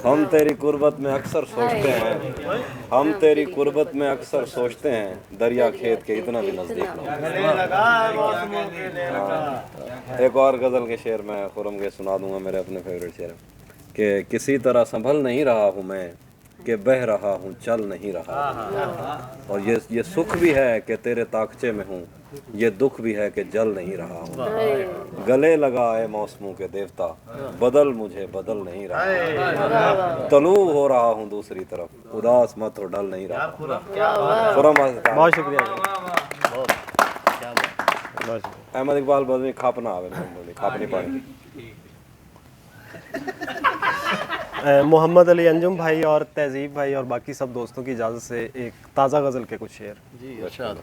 हम तेरी कुर्बत में अक्सर सोचते हैं, हम तेरी कुर्बत में अक्सर सोचते हैं, दरिया खेत के इतना भी नजदीक ना। एक और गजल के शेर मैं खुरम के सुना दूंगा, मेरे अपने फेवरेट शेर कि किसी तरह संभल नहीं रहा हूँ मैं, कि बह रहा हूँ चल नहीं रहा हूँ। और ये सुख भी है कि तेरे ताकचे में हूँ, ये दुख भी है कि जल नहीं रहा हूँ। गले लगा है मौसमों के देवता, बदल मुझे बदल नहीं रहा, तलू हो रहा हूँ दूसरी तरफ, उदास मत हो डल नहीं रहा। बहुत शुक्रिया। अहमद इकबाल बदमी खापना आवे, खापनी पानी। मोहम्मद अली अंजुम भाई और तहजीब भाई और बाकी सब दोस्तों की इजाज़त से एक ताज़ा गज़ल के कुछ शेर। जी अच्छा।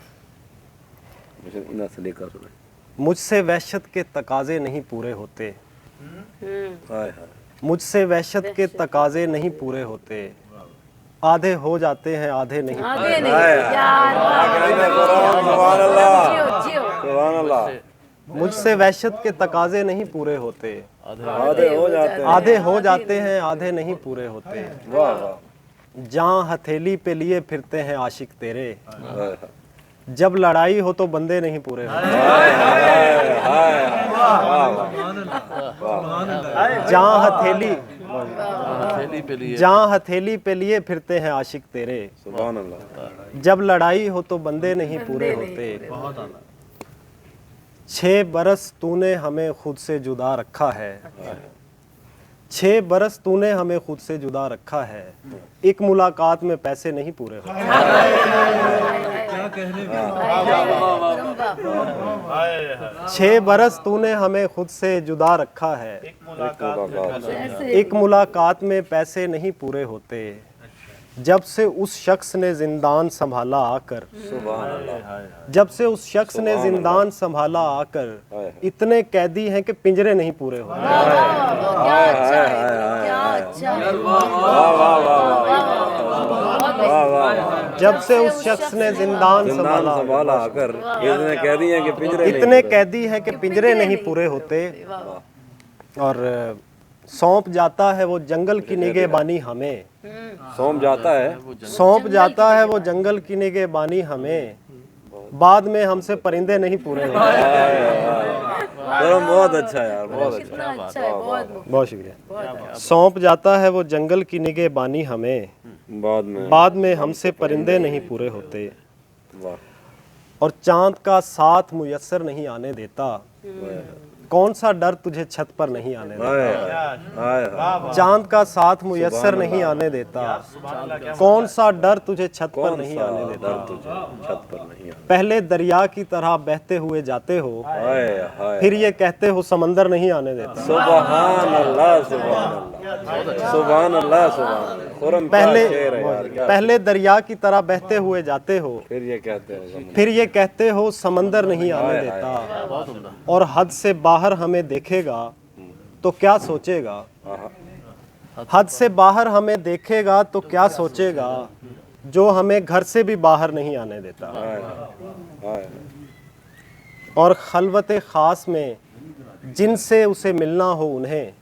मुझसे वहशत के तकाजे नहीं पूरे होते, हाय हाय, मुझसे वहशत के तकाजे नहीं पूरे होते, आधे हो जाते हैं आधे नहीं। मुझझसे वहशत के तकाजे नहीं पूरे होते, आधे हो जाते हैं, आधे हो जाते हैं आधे नहीं पूरे होते। वाह वाह, जहाँ हथेली पे लिए फिरते हैं आशिक तेरे, हाय हाय, जब लड़ाई हो तो बंदे नहीं पूरे होते। जहाँ हथेली जहाँ हथेली पे लिए फिरते हैं आशिक तेरे, सुभान अल्लाह। जब लड़ाई हो तो बंदे नहीं पूरे होते। 6 बरस तूने हमें खुद से जुदा रखा है, 6 बरस तूने हमें खुद से जुदा रखा है, एक मुलाकात में पैसे नहीं पूरे होते। 6 बरस तूने हमें खुद से जुदा रखा है, एक मुलाकात में पैसे नहीं पूरे होते। जब से उस शख्स ने जिंदान संभाला आकर, जब से उस शख्स ने जिंदान संभाला आकर, इतने कैदी हैं कि पिंजरे नहीं पूरे होते। जब से उस शख्स ने जिंदान संभाला आकर, इतने कैदी हैं कि पिंजरे, इतने कैदी हैं कि पिंजरे नहीं पूरे होते। और सौंप जाता है वो जंगल की निगहबानी हमें, सौंप जाता है, सौंप जाता है वो जंगल की निगहबानी हमें, बाद में हमसे परिंदे नहीं पूरे होते। बहुत अच्छा यार, बहुत अच्छा, बहुत शुक्रिया। सौंप जाता है वो जंगल की निगहबानी हमें, बाद में हमसे परिंदे नहीं पूरे होते। और चांद का साथ मुयस्सर नहीं आने देता, कौन सा डर तुझे छत पर नहीं आने देता। चांद का साथ मुयस्सर नहीं आने देता, कौन सा डर तुझे छत पर नहीं आने देता। छत पर नहीं, पहले दरिया की तरह बहते हुए जाते हो, फिर ये कहते हो समंदर नहीं आने देता। सुभान अल्लाह, सुभान अल्लाह, सुभान अल्लाह, सुभान। पहले दरिया की तरह बहते हुए जाते हो, फिर ये कहते हो समंदर नहीं आने देता। और हद से बाहर हमें देखेगा तो क्या सोचेगा, हद से बाहर हमें देखेगा तो क्या सोचेगा, जो हमें घर से भी बाहर नहीं आने देता। और खलवत खास में जिनसे उसे मिलना हो उन्हें,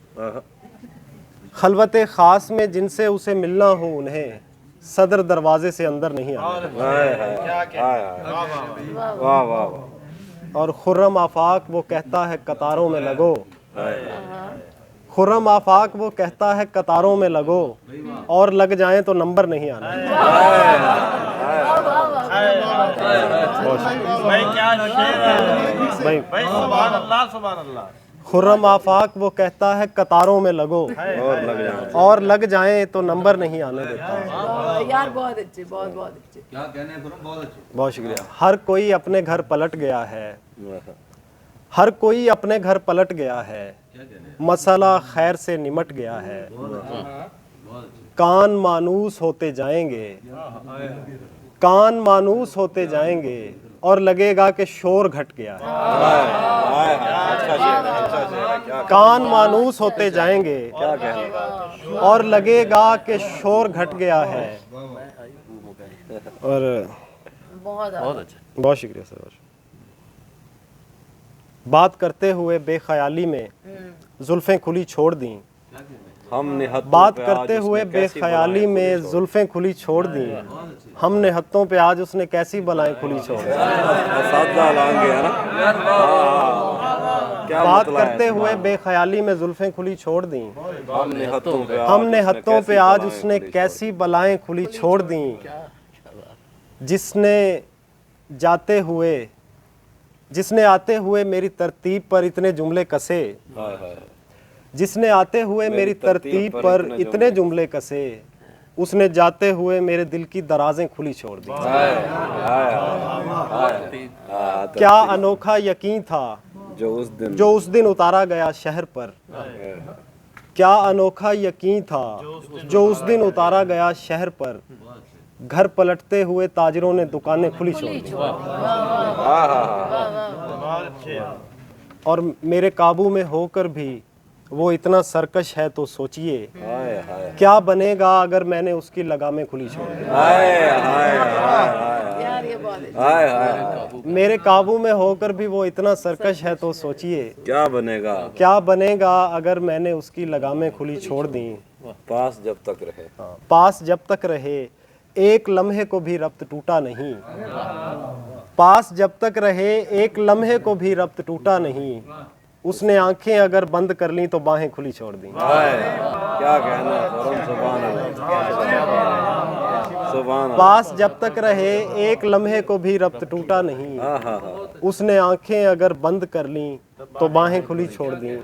खलवत खास में जिनसे उसे मिलना हो उन्हें, सदर दरवाजे से अंदर नहीं आने देता। और खुर्रम आफाक वो कहता है कतारों में लगो, खुर्रम आफाक वो कहता है कतारों में लगो, और लग जाएं तो नंबर नहीं आना। खुर्रम आफाक वो कहता है कतारों में लगो, और लग जाएं तो नंबर नहीं आने देता। यार बहुत अच्छे, बहुत बहुत अच्छे। क्या कहने हैं, बहुत अच्छे। बहुत शुक्रिया। हर कोई अपने घर पलट गया है, हर कोई अपने घर पलट गया है, मसला खैर से निमट गया है। कान मानूस होते जाएंगे, कान मानूस होते जाएंगे, और लगेगा कि शोर घट गया है। कान मानूस होते जाएंगे और लगेगा कि शोर घट गया है। और बहुत अच्छा, बहुत शुक्रिया सर। बात करते हुए बेख्याली में जुल्फें खुली छोड़ दी, हमने हत्थों बात पे आज करते उसने हुए कैसी बेख्याली बलाएं में जुल्फें खुली छोड़ दी, हमने हत्थों पे आज उसने कैसी बलाएं खुली छोड़ दी। सादा लाएंगे है ना। हाँ, क्या बात मतलब है करते इसमें? हुए बेख्याली में जुल्फें खुली छोड़ दी, हमने हत्थों पे हमने उसने हत्थों पे कैसी आज बलाएं उसने खुली कैसी बलाएं खुली छोड़ दी। जिसने आते हुए मेरी तरतीब पर इतने जुमले कसे, हाय हाय जिसने आते हुए मेरी तरतीब पर इतने जुमले कसे, उसने जाते हुए मेरे दिल की दराजें खुली छोड़ दी। हाय हाय हाय। क्या अनोखा यकीन था जो उस दिन उतारा गया शहर पर, क्या अनोखा यकीन था जो उस दिन उतारा गया शहर पर। घर पलटते हुए ताजिरों ने दुकानें खुली छोड़ दी। और मेरे काबू में होकर भी वो इतना सरकश है तो सोचिए, हाय हाय क्या बनेगा अगर मैंने उसकी लगामें खुली छोड़ दी। हाय हाय हाय यार ये बहुत अच्छा। हाय हाय। मेरे काबू में होकर भी वो इतना सरकश है तो सोचिए, क्या बनेगा अगर मैंने उसकी लगामें खुली छोड़ दी। पास जब तक रहे। पास जब तक रहे एक लम्हे को भी रब्त टूटा नहीं, पास जब तक रहे एक लम्हे को भी रब्त टूटा नहीं। उसने आंखें अगर बंद कर लीं तो बाहें खुली छोड़ दी। हाय क्या कहना है फौरन। सुभान अल्लाह सुभान अल्लाह। पास जब तक रहे एक लम्हे को भी रब्त टूटा नहीं, हाँ हाँ हाँ। उसने आंखें अगर बंद कर लीं तो बाहें खुली छोड़ दी।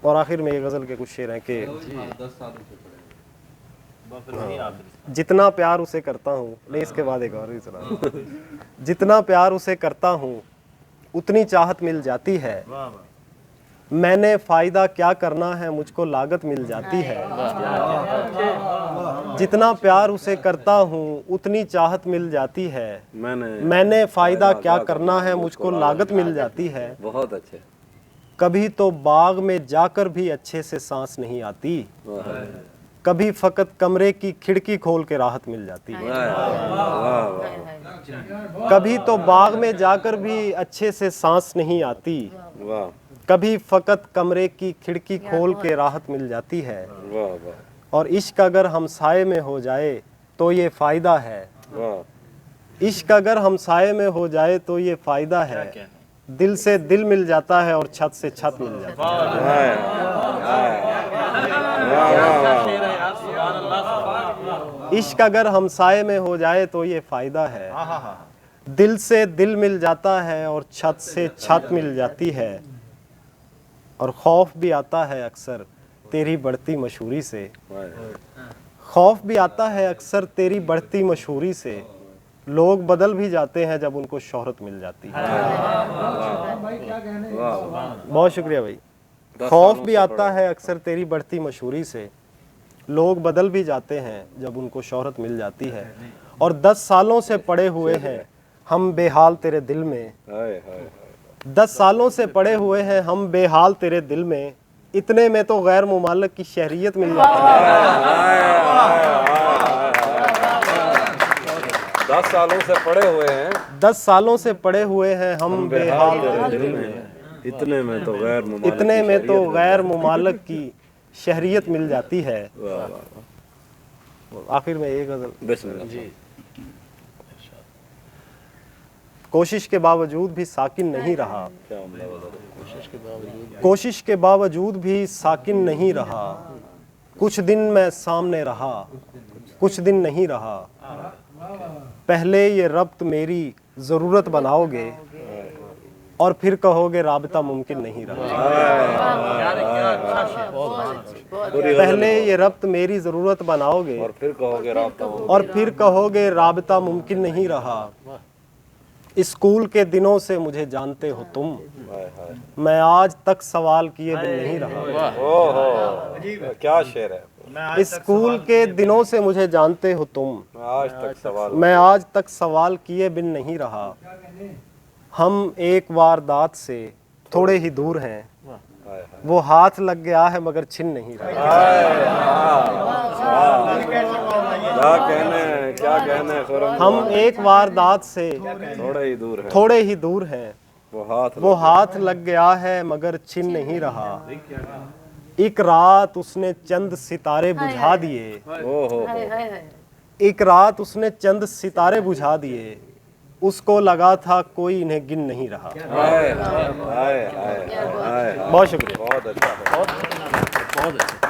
और आखिर में ये गज़ल के कुछ शेर हैं कि जितना प्यार उसे करता हूँ, नहीं इसके बाद एक और भी सुना। जितना प्यार उसे करता हूँ उतनी चाहत मिल जाती है, मैंने फ़ायदा क्या करना है मुझको लागत मिल जाती है। जितना प्यार उसे करता हूँ उतनी चाहत मिल जाती है, मैंने फ़ायदा क्या करना है मुझको लागत मिल जाती है। बहुत अच्छे। कभी तो बाग में जाकर भी अच्छे से सांस नहीं आती, कभी फ़कत कमरे की खिड़की खोल के राहत मिल जाती है। कभी तो बाग में जाकर भी अच्छे से सांस नहीं आती, कभी फ़कत कमरे की खिड़की खोल के राहत मिल जाती है। और इश्क अगर हमसाये में हो जाए तो ये फ़ायदा है, इश्क अगर हमसाये में हो जाए तो ये फ़ायदा है। दिल से दिल मिल जाता है और छत से छत मिल जाती है। इश्क अगर हमसाये में हो जाए तो ये फ़ायदा है, दिल से दिल मिल जाता है और छत से छत मिल जाती है। और खौफ भी आता है अक्सर तेरी बढ़ती मशहूरी से, खौफ भी आता है अक्सर तेरी बढ़ती मशहूरी से। लोग बदल भी जाते हैं जब उनको शोहरत मिल जाती है। बहुत शुक्रिया भाई। खौफ भी आता है अक्सर तेरी बढ़ती मशहूरी से, लोग बदल भी जाते हैं जब उनको शोहरत मिल जाती है। और 10 सालों से पड़े हुए हैं हम बेहाल तेरे दिल में, 10 सालों से पड़े हुए हैं हम बेहाल तेरे दिल में। इतने में तो गैर मुमालिक की शहरियत मिल जाती है। 10 सालों से पड़े हुए हैं, 10 सालों से पड़े हुए हैं हम बेहाल तेरे दिल में। इतने में तो गैर मुमालिक की शहरियत मिल जाती है। आखिर में एक गज़ल। बिस्मिल्लाह। कोशिश के बावजूद भी साकिन नहीं रहा, कोशिश के बावजूद भी साकिन नहीं रहा। कुछ दिन मैं सामने रहा, कुछ दिन नहीं रहा। पहले ये रब्त मेरी ज़रूरत बनाओगे और फिर कहोगे राबता मुमकिन नहीं रहा। पहले ये रब्त मेरी ज़रूरत बनाओगे और फिर कहोगे राबता मुमकिन नहीं रहा। स्कूल के दिनों से मुझे जानते हो तुम, मैं आज तक सवाल किए बिन नहीं रहा। ओहो क्या शेर है। स्कूल के दिनों से मुझे जानते हो तुम, मैं आज तक सवाल किए बिन नहीं रहा। हम एक वारदात से थोड़े ही दूर हैं, वो हाथ लग गया है मगर छिन नहीं रहा। क्या कहने हम एक वारदात से थोड़े ही दूर हैं, वो हाथ लग गया है मगर छिन नहीं रहा। एक रात उसने चंद सितारे बुझा दिए, ओहो हाय हाय हाय एक रात उसने चंद सितारे बुझा दिए, उसको लगा था कोई इन्हें गिन नहीं रहा। हाय हाय हाय हाय बहुत शुक्रिया। बहुत अच्छा बहुत अच्छा।